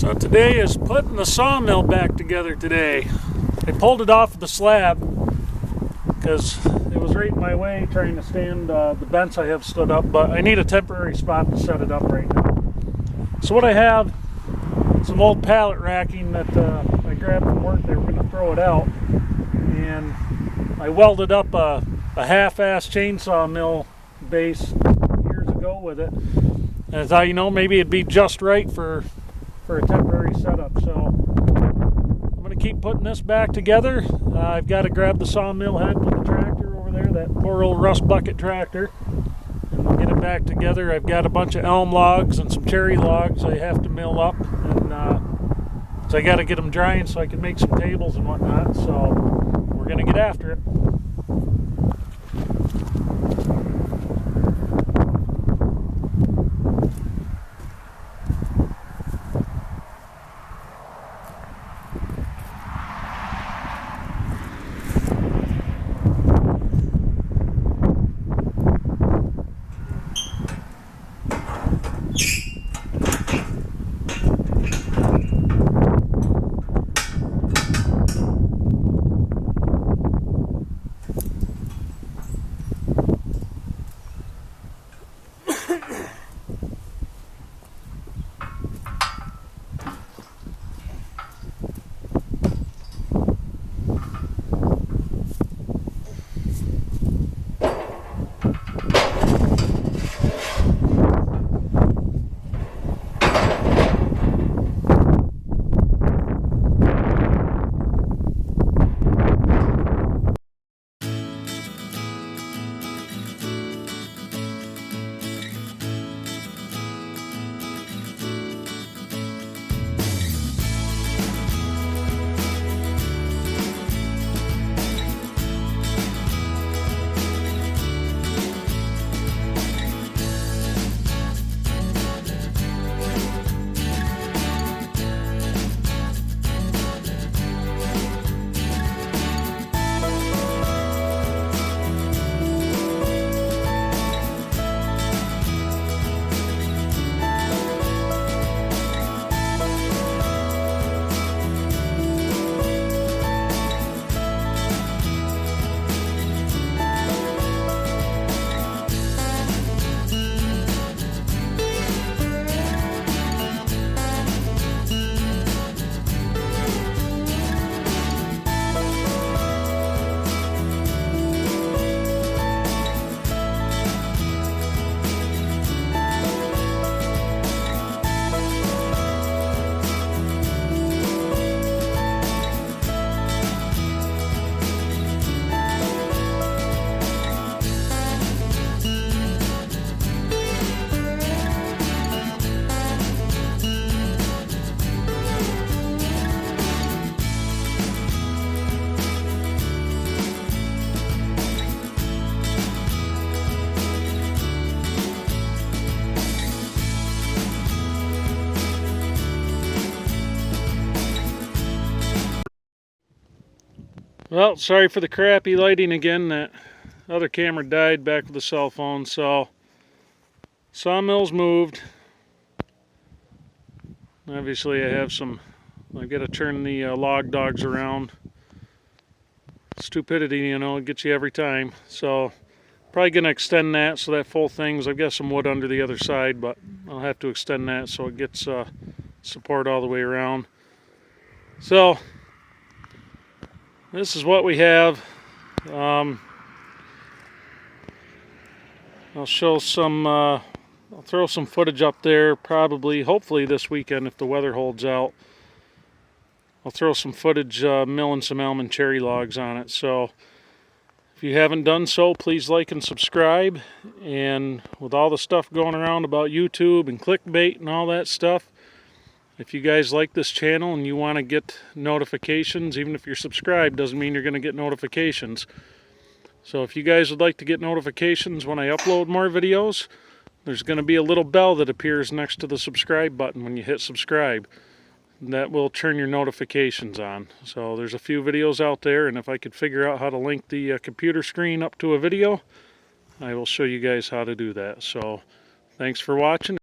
So today is putting the sawmill back together today. I pulled it off the slab because it was right in my way trying to stand the bench I have stood up, but I need a temporary spot to set it up right now. So what I have, some old pallet racking that I grabbed from work. They were going to throw it out, and I welded up a half-ass chainsaw mill base years ago with it. And I thought, you know, maybe it'd be just right for a temporary setup. So I'm going to keep putting this back together. I've got to grab the sawmill head with the tractor over there, that poor old rust bucket tractor, and we'll get it back together. I've got a bunch of elm logs and some cherry logs I have to mill up, and so I got to get them drying so I can make some tables and whatnot. So we're going to get after it. Well, sorry for the crappy lighting again. That other camera died back with the cell phone. So sawmill's moved. Obviously I have I've got to turn the log dogs around. Stupidity, you know, it gets you every time. So probably going to extend that so that full thing's, I've got some wood under the other side, but I'll have to extend that so it gets support all the way around. So this is what we have. I'll show some, I'll throw some footage up there probably, hopefully this weekend if the weather holds out. I'll throw some footage milling some elm and cherry logs on it. So if you haven't done so, please like and subscribe. And with all the stuff going around about YouTube and clickbait and all that stuff, if you guys like this channel and you want to get notifications, even if you're subscribed, doesn't mean you're going to get notifications. So if you guys would like to get notifications when I upload more videos, there's going to be a little bell that appears next to the subscribe button when you hit subscribe. That will turn your notifications on. So there's a few videos out there, and if I could figure out how to link the computer screen up to a video, I will show you guys how to do that. So thanks for watching.